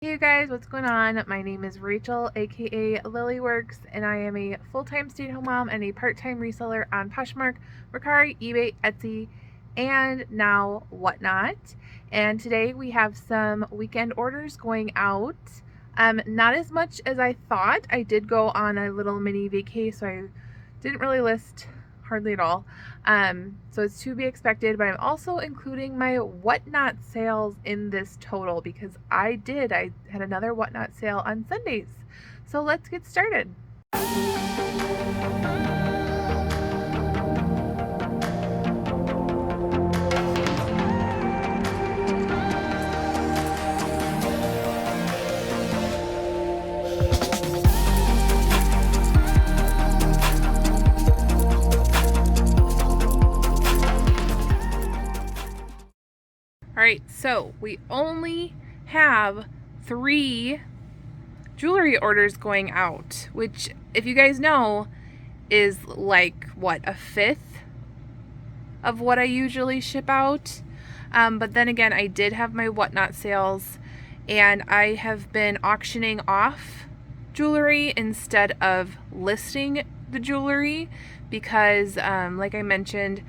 Hey you guys, what's going on? My name is Rachel, aka Lilyworks, and I am a full-time stay-at-home mom and a part-time reseller on Poshmark, Mercari, eBay, Etsy, and now Whatnot. And today we have some weekend orders going out. Not as much as I thought. I did go on a little mini vacay, so I didn't really list hardly at all. So it's to be expected, but I'm also including my Whatnot sales in this total because I had another Whatnot sale on Sundays. So let's get started. Alright, so we only have 3 jewelry orders going out, which, if you guys know, is like, what, a fifth of what I usually ship out. But then again, I did have my Whatnot sales, and I have been auctioning off jewelry instead of listing the jewelry because, like I mentioned,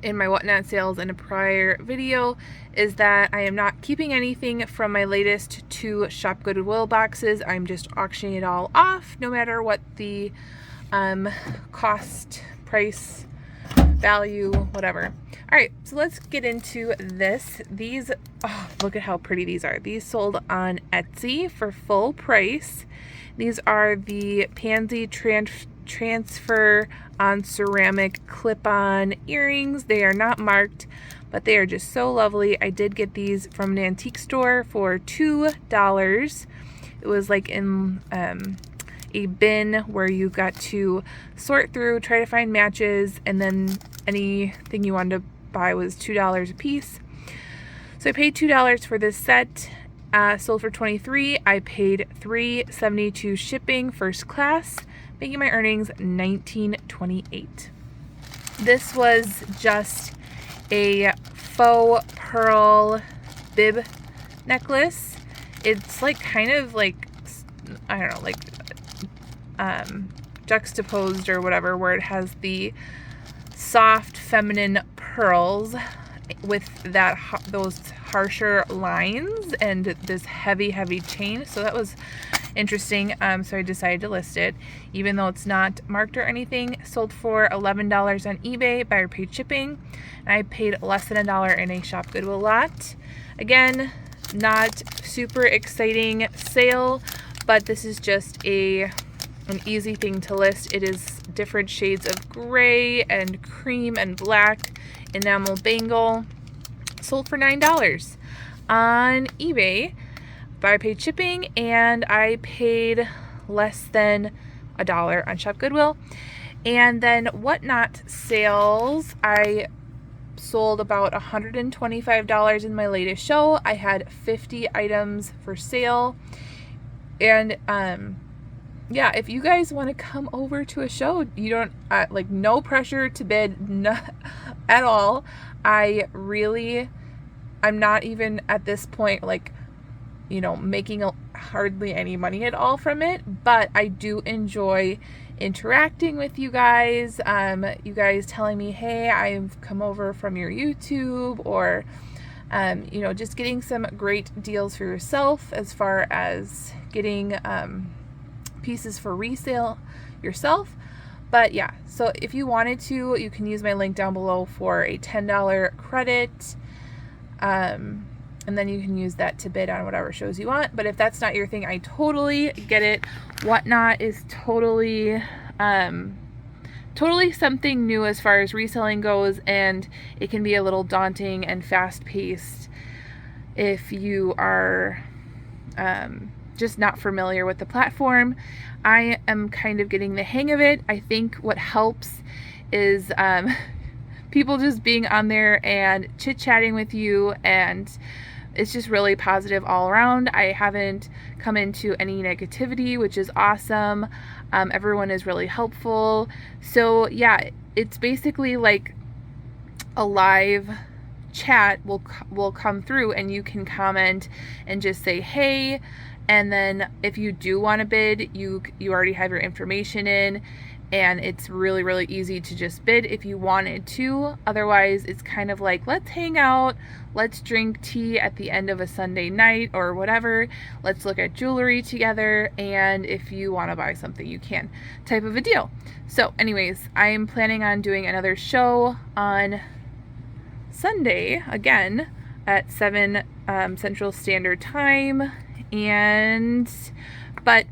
in my Whatnot sales in a prior video, is that I am not keeping anything from my latest 2 Shop Goodwill boxes. I'm just auctioning it all off, no matter what the cost, price, value, whatever. All right, so let's get into this. These, oh, look at how pretty these are. These sold on Etsy for full price. These are the Pansy transfer on ceramic clip-on earrings. They are not marked, but they are just so lovely. I did get these from an antique store for $2. It was like in a bin where you got to sort through, try to find matches, and then anything you wanted to buy was $2 a piece. So I paid $2 for this set. Sold for $23. I paid $3.72 shipping, first class, making my earnings $19.28. This was just a faux pearl bib necklace. It's like kind of like, I don't know, like juxtaposed or whatever, where it has the soft feminine pearls with that those harsher lines and this heavy chain. So that was interesting. So I decided to list it, even though it's not marked or anything. Sold for $11 on eBay, buyer paid shipping, and I paid less than $1 in a Shop Goodwill lot. Again, not super exciting sale, but this is just an easy thing to list. It is different shades of gray and cream and black enamel bangle. Sold for $9 on eBay. Buyer paid shipping, and I paid less than $1 on Shop Goodwill. And then Whatnot sales, I sold about $125 in my latest show. I had 50 items for sale. And yeah, if you guys want to come over to a show, you don't like, no pressure to bid, at all. I'm not even at this point, like, you know, making hardly any money at all from it, but I do enjoy interacting with you guys. You guys telling me, hey, I've come over from your YouTube, or you know, just getting some great deals for yourself as far as getting pieces for resale yourself. But yeah, so if you wanted to, you can use my link down below for a $10 credit. And then you can use that to bid on whatever shows you want. But if that's not your thing, I totally get it. Whatnot is totally something new as far as reselling goes, and it can be a little daunting and fast-paced if you are just not familiar with the platform. I am kind of getting the hang of it. I think what helps is people just being on there and chit-chatting with you, and it's just really positive all around. I haven't come into any negativity, which is awesome. Everyone is really helpful. So yeah, it's basically like a live chat will come through, and you can comment and just say hey, and then if you do want to bid, you already have your information in, and it's really, really easy to just bid if you wanted to. Otherwise, it's kind of like, let's hang out, let's drink tea at the end of a Sunday night or whatever, let's look at jewelry together, and if you want to buy something, you can, type of a deal. So anyways, I'm planning on doing another show on Sunday again at 7 Central Standard Time, but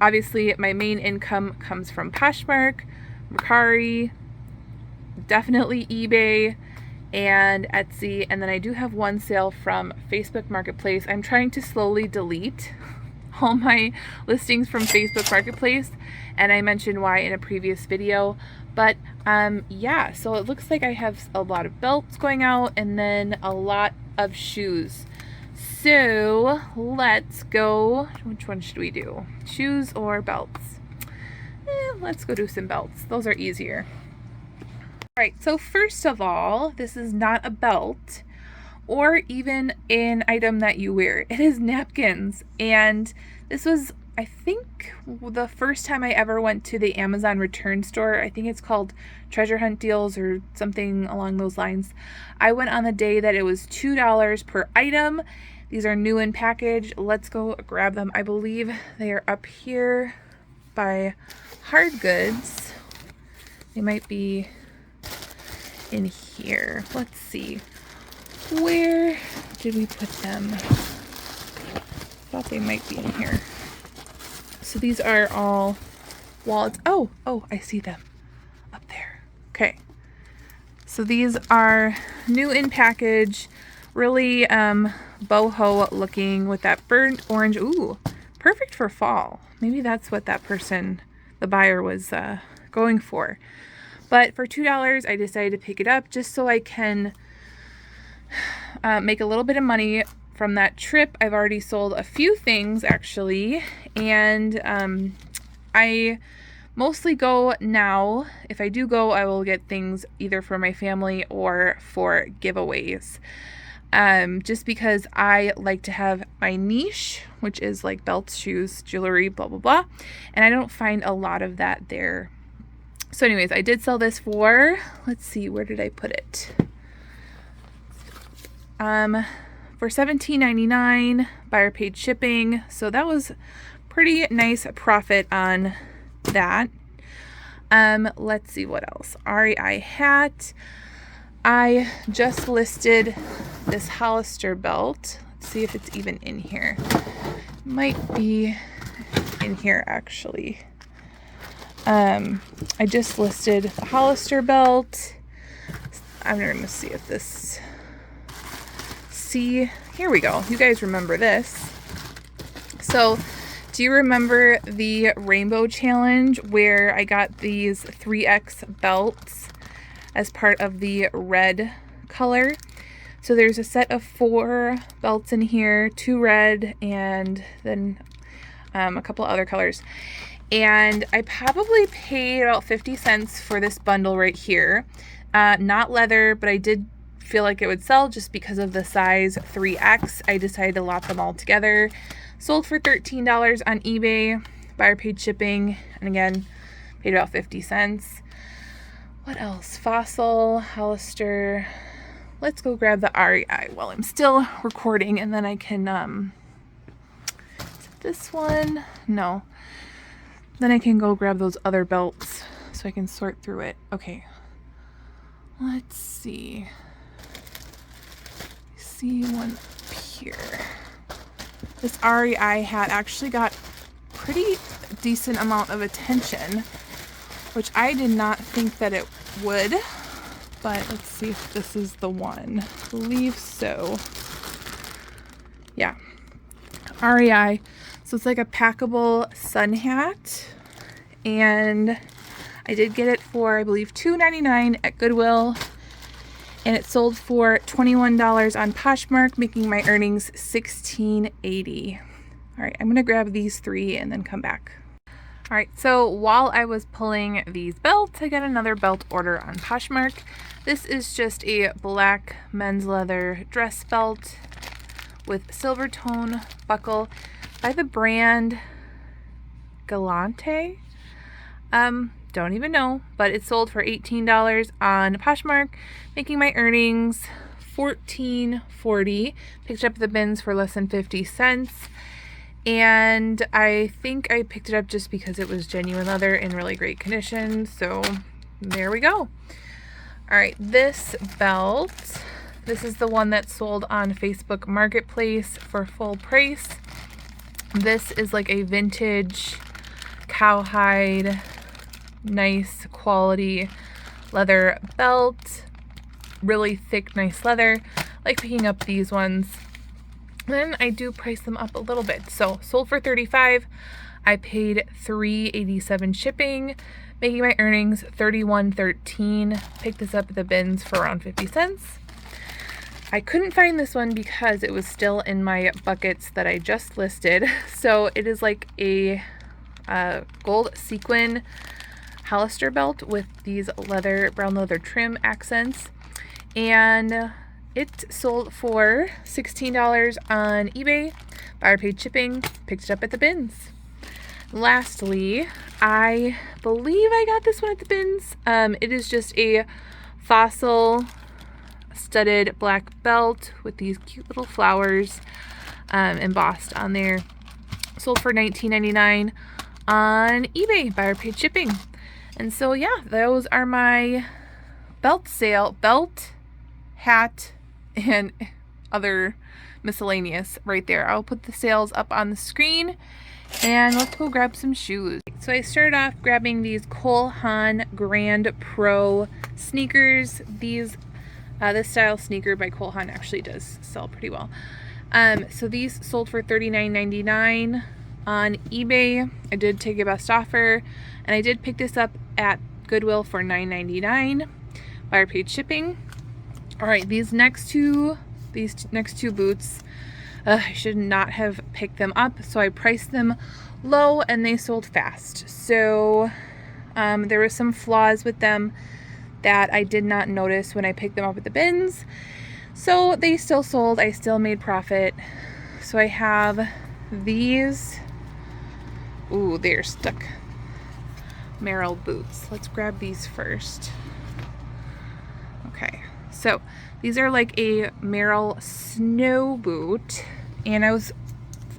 obviously my main income comes from Poshmark, Mercari, definitely eBay, and Etsy, and then I do have one sale from Facebook Marketplace. I'm trying to slowly delete all my listings from Facebook Marketplace, and I mentioned why in a previous video. But yeah, so it looks like I have a lot of belts going out and then a lot of shoes. So let's go. Which one should we do? Shoes or belts? Let's go do some belts. Those are easier. All right, so first of all, this is not a belt or even an item that you wear. It is napkins. And this was, I think, the first time I ever went to the Amazon return store. I think it's called Treasure Hunt Deals or something along those lines. I went on the day that it was $2 per item. These are new in package. Let's go grab them. I believe they are up here by hard goods. They might be in here. Let's see. Where did we put them? Thought they might be in here. So these are all wallets. Oh, I see them up there. Okay. So these are new in package. Really boho looking with that burnt orange. Ooh, perfect for fall. Maybe that's what that person, the buyer, was going for. But for $2, I decided to pick it up just so I can make a little bit of money from that trip. I've already sold a few things actually, and I mostly go now. If I do go, I will get things either for my family or for giveaways. Just because I like to have my niche, which is like belts, shoes, jewelry, blah, blah, blah. And I don't find a lot of that there. So anyways, I did sell this for, let's see, where did I put it? For $17.99, buyer paid shipping. So that was pretty nice profit on that. Let's see what else. REI hat. I just listed this Hollister belt. Let's see if it's even in here. Might be in here actually. I just listed the Hollister belt. I'm going to see if this... See, here we go. You guys remember this. So, do you remember the Rainbow Challenge where I got these 3X belts as part of the red color? So there's a set of 4 belts in here, 2 red and then a couple other colors. And I probably paid about 50 cents for this bundle right here. Not leather, but I did feel like it would sell just because of the size 3X. I decided to lot them all together. Sold for $13 on eBay. Buyer paid shipping, and again, paid about 50 cents. What else? Fossil, Hollister. Let's go grab the REI while I'm still recording, and then I can, is it this one? No. Then I can go grab those other belts so I can sort through it. Okay. Let's see. See one up here. This REI hat actually got pretty decent amount of attention, which I did not think that it would, but let's see if this is the one. I believe so. Yeah. REI. So it's like a packable sun hat, and I did get it for, I believe, $2.99 at Goodwill. And it sold for $21 on Poshmark, making my earnings $16.80. All right, I'm gonna grab these 3 and then come back. All right, so while I was pulling these belts, I got another belt order on Poshmark. This is just a black men's leather dress belt with silver tone buckle by the brand Galante. Don't even know, but it sold for $18 on Poshmark, making my earnings $14.40. Picked up the bins for less than 50 cents. And I think I picked it up just because it was genuine leather in really great condition. So there we go. All right, this belt, this is the one that sold on Facebook Marketplace for full price. This is like a vintage cowhide, nice quality leather belt. Really thick, nice leather. I like picking up these ones. Then I do price them up a little bit. So sold for $35. I paid $3.87 shipping, making my earnings $31.13. Picked this up at the bins for around 50 cents. I couldn't find this one because it was still in my buckets that I just listed. So it is like a gold sequin Hollister belt with these brown leather trim accents. And it sold for $16 on eBay. Buyer paid shipping. Picked it up at the bins. Lastly, I believe I got this one at the bins. It is just a fossil studded black belt with these cute little flowers embossed on there. Sold for $19.99 on eBay. Buyer paid shipping. And so yeah, those are my belt, hat, and other miscellaneous right there. I'll put the sales up on the screen, and let's go grab some shoes. So I started off grabbing these Cole Haan Grand Pro sneakers. This style sneaker by Cole Haan actually does sell pretty well. So these sold for $39.99 on eBay. I did take a best offer, and I did pick this up at Goodwill for $9.99. Buyer paid shipping. All right, these next two boots, I should not have picked them up, so I priced them low and they sold fast. So there were some flaws with them that I did not notice when I picked them up at the bins. So they still sold. I still made profit. So I have these. Ooh, they're stuck. Merrell boots. Let's grab these first. Okay. So these are like a Merrell snow boot, and I was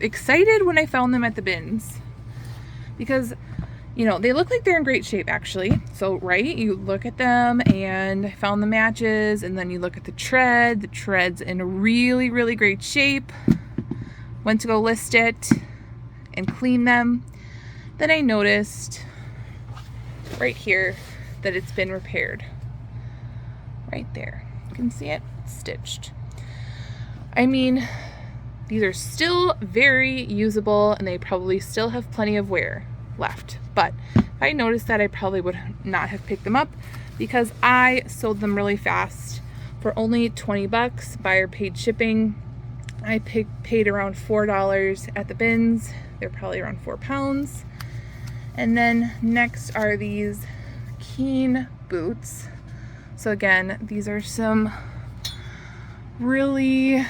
excited when I found them at the bins because, you know, they look like they're in great shape actually. So, right, you look at them and I found the matches, and then you look at the tread. The tread's in really, really great shape. Went to go list it and clean them. Then I noticed right here that it's been repaired. Right there. You can see it stitched. I mean, these are still very usable and they probably still have plenty of wear left. But if I noticed that, I probably would not have picked them up because I sold them really fast for only 20 bucks. Buyer paid shipping. I paid around $4 at the bins. They're probably around 4 pounds. And then next are these Keen boots. So again, these are some really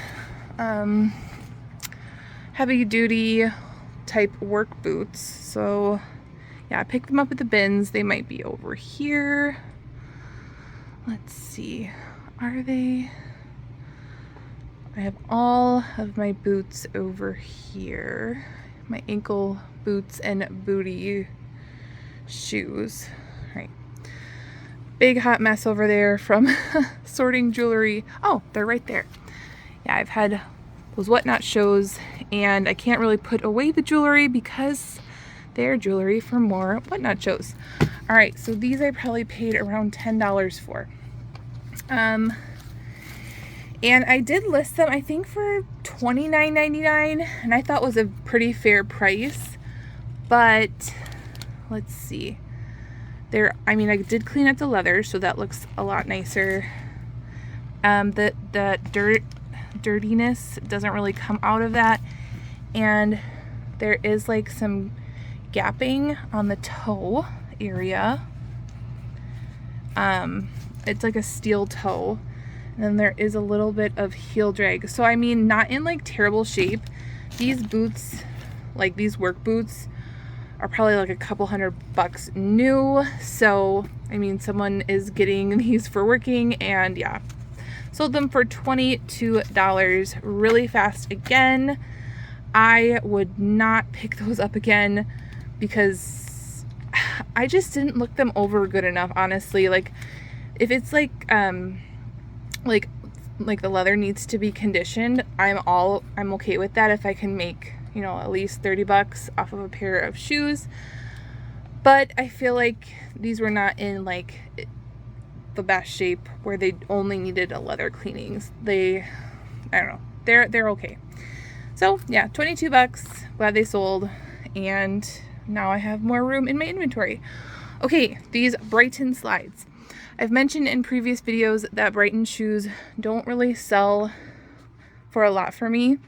heavy duty type work boots. So yeah, I picked them up at the bins. They might be over here. Let's see, are they? I have all of my boots over here. My ankle boots and booty shoes. All right. Big hot mess over there from sorting jewelry. Oh, they're right there. Yeah, I've had those whatnot shows and I can't really put away the jewelry because they're jewelry for more whatnot shows. All right, so these I probably paid around $10 for. And I did list them, I think, for $29.99, and I thought was a pretty fair price. But let's see. I mean, I did clean up the leather, so that looks a lot nicer. The dirtiness doesn't really come out of that, and there is like some gapping on the toe area. It's like a steel toe, and then there is a little bit of heel drag. So I mean, not in like terrible shape. These boots, like these work boots, are probably like a couple $100 new. So I mean, someone is getting these for working, and yeah, sold them for $22 really fast. Again, I would not pick those up again because I just didn't look them over good enough, honestly. Like if it's like the leather needs to be conditioned, I'm okay with that if I can make, you know, at least $30 off of a pair of shoes. But I feel like these were not in like the best shape where they only needed a leather cleanings. I don't know, they're okay. So yeah, $22, glad they sold, and now I have more room in my inventory. Okay, these Brighton slides. I've mentioned in previous videos that Brighton shoes don't really sell for a lot for me.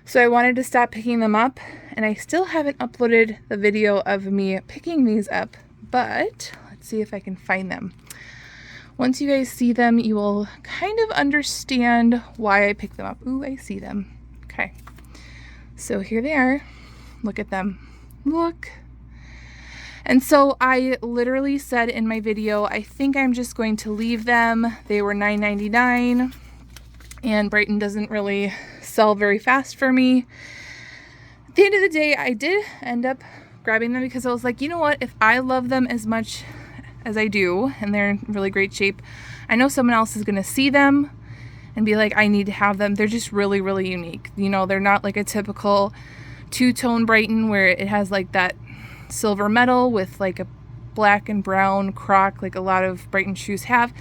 So I wanted to stop picking them up, and I still haven't uploaded the video of me picking these up, but let's see if I can find them. Once you guys see them, you will kind of understand why I picked them up. Ooh, I see them. Okay, so here they are. Look at them. Look. And so I literally said in my video, I think I'm just going to leave them. They were $9.99, and Brighton doesn't really sell very fast for me. At the end of the day, I did end up grabbing them because I was like, you know what, if I love them as much as I do, and they're in really great shape, I know someone else is going to see them and be like, I need to have them. They're just really, really unique. You know, they're not like a typical two-tone Brighton where it has like that silver metal with like a black and brown croc like a lot of Brighton shoes have.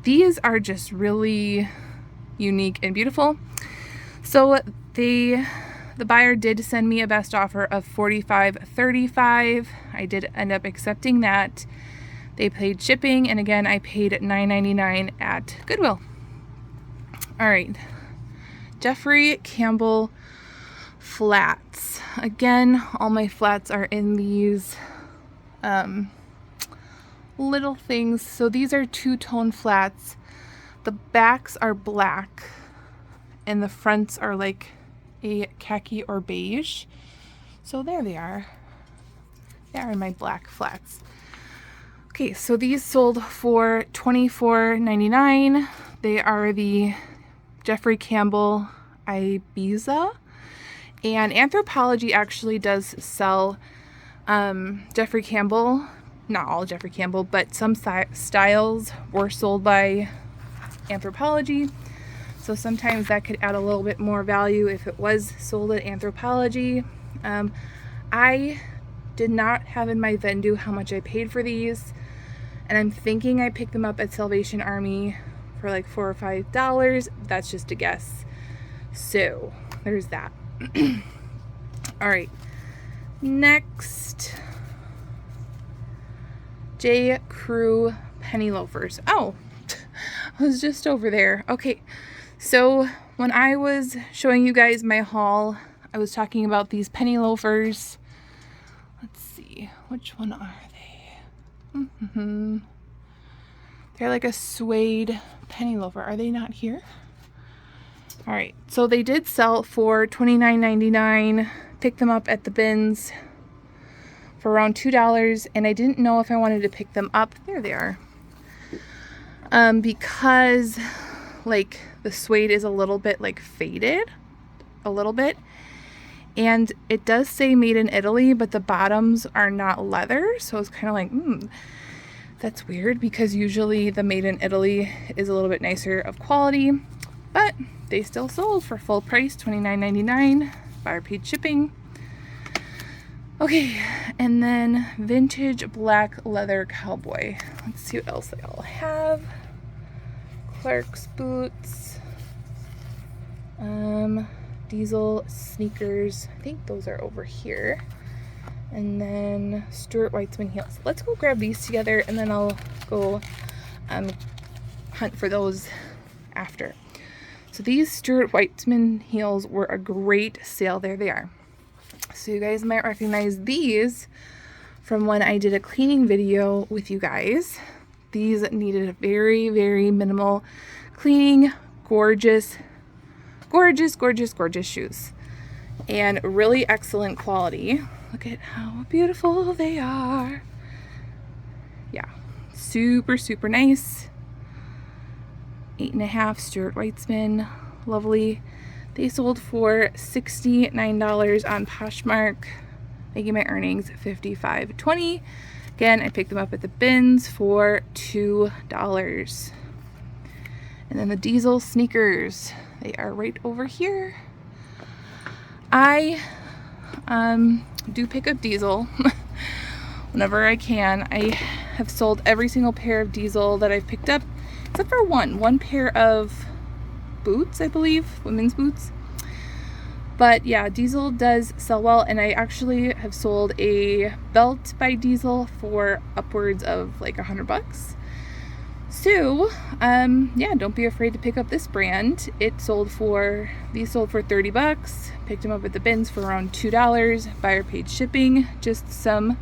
These are just really unique and beautiful. So the buyer did send me a best offer of $45.35. I did end up accepting that. They paid shipping, and again, I paid $9.99 at Goodwill. All right, Jeffrey Campbell flats. Again, all my flats are in these little things. So these are two-tone flats. The backs are black, and the fronts are like a khaki or beige. So there they are. They are in my black flats. Okay, so these sold for $24.99. They are the Jeffrey Campbell Ibiza, and Anthropologie actually does sell Jeffrey Campbell. Not all Jeffrey Campbell, but some styles were sold by Anthropologie. So sometimes that could add a little bit more value if it was sold at Anthropologie. I did not have in my Vendoo how much I paid for these, and I'm thinking I picked them up at Salvation Army for like $4 or $5. That's just a guess. So there's that. All right, next, J. Crew penny loafers. Oh, I was just over there. Okay, so when I was showing you guys my haul, I was talking about these penny loafers. Let's see, which one are they? They're like a suede penny loafer. Are they not here? All right, so they did sell for $29.99. Picked them up at the bins for around $2, and I didn't know if I wanted to pick them up. There they are. Because like the suede is a little bit like faded, a little bit, and it does say made in Italy, but the bottoms are not leather, so it's kind of like, that's weird, because usually the made in Italy is a little bit nicer of quality. But they still sold for full price, $29.99. Buyer paid shipping. Okay, and then vintage black leather cowboy. Let's see what else they all have. Clark's boots. Diesel sneakers. I think those are over here. And then Stuart Weitzman heels. Let's go grab these together, and then I'll go hunt for those after. So these Stuart Weitzman heels were a great sale. There they are. So you guys might recognize these from when I did a cleaning video with you guys. These needed a very, very minimal cleaning. Gorgeous, gorgeous, gorgeous, gorgeous shoes. And really excellent quality. Look at how beautiful they are. Yeah, super, super nice. 8.5 Stuart Weitzman, lovely. They sold for $69 on Poshmark, making my earnings $55.20. Again, I picked them up at the bins for $2. And then the Diesel sneakers, they are right over here. I do pick up Diesel whenever I can. I have sold every single pair of Diesel that I've picked up, except for one pair of boots, I believe, women's boots. But yeah, Diesel does sell well, and I actually have sold a belt by Diesel for upwards of like $100. So, yeah, don't be afraid to pick up this brand. These sold for $30. Picked them up at the bins for around $2. Buyer paid shipping. Just some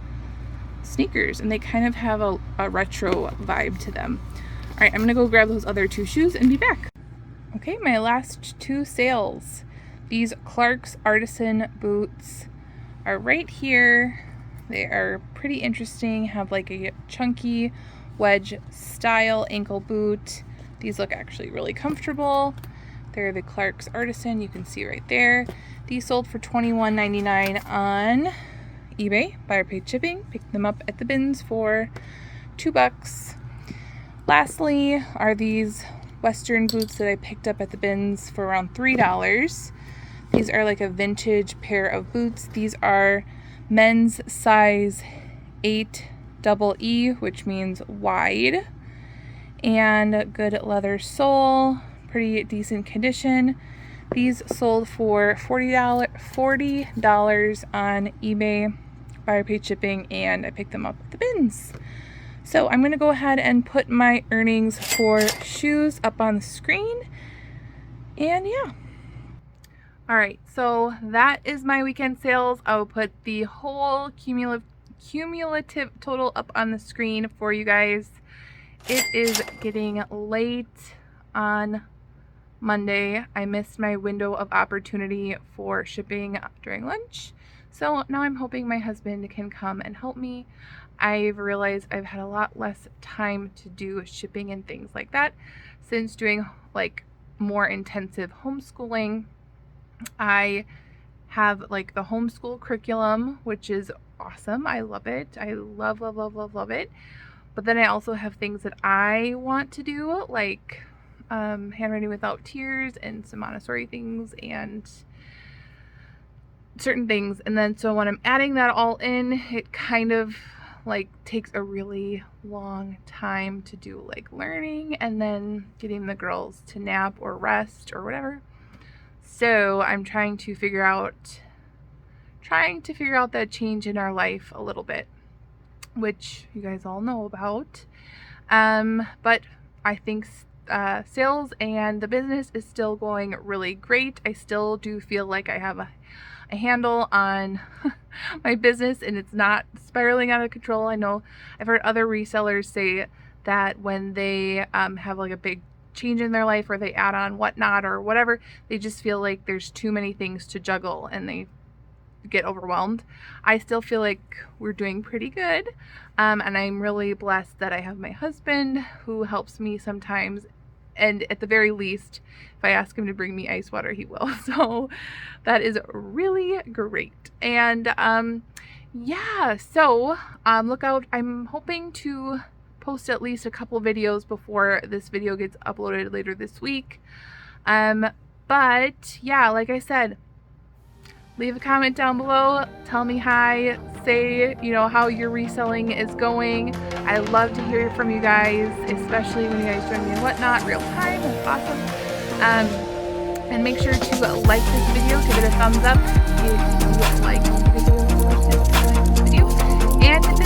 sneakers, and they kind of have a retro vibe to them. All right, I'm gonna go grab those other 2 shoes and be back. Okay, my last 2 sales. These Clark's Artisan boots are right here. They are pretty interesting, have like a chunky wedge style ankle boot. These look actually really comfortable. They're the Clark's Artisan, you can see right there. These sold for $21.99 on eBay. Buyer paid shipping. Picked them up at the bins for $2. Lastly are these Western boots that I picked up at the bins for around $3. These are like a vintage pair of boots. These are men's size 8 double E, which means wide, and good leather sole, pretty decent condition. These sold for $40 on eBay. Buyer paid shipping, and I picked them up at the bins. So I'm going to go ahead and put my earnings for shoes up on the screen. And yeah. All right, so that is my weekend sales. I will put the whole cumulative total up on the screen for you guys. It is getting late on Monday. I missed my window of opportunity for shipping during lunch. So now I'm hoping my husband can come and help me. I've realized I've had a lot less time to do shipping and things like that since doing like more intensive homeschooling. I have like the homeschool curriculum, which is awesome. I love it. I love, love, love, love, love it. But then I also have things that I want to do, like handwriting without tears and some Montessori things and certain things. And then so when I'm adding that all in, it kind of like takes a really long time to do like learning and then getting the girls to nap or rest or whatever. So I'm trying to figure out that change in our life a little bit, which you guys all know about. But I think sales and the business is still going really great. I still do feel like I have a handle on my business and it's not spiraling out of control. I know I've heard other resellers say that when they have like a big change in their life or they add on whatnot or whatever, they just feel like there's too many things to juggle and they get overwhelmed. I still feel like we're doing pretty good, and I'm really blessed that I have my husband who helps me sometimes, and at the very least, if I ask him to bring me ice water, he will. So that is really great. And yeah, so look out. I'm hoping to post at least a couple videos before this video gets uploaded later this week. But yeah, like I said, leave a comment down below, tell me hi, say, you know, how your reselling is going. I love to hear from you guys, especially when you guys join me in whatnot, real time. That's awesome. And make sure to like this video, give it a thumbs up if you like the video, and hit the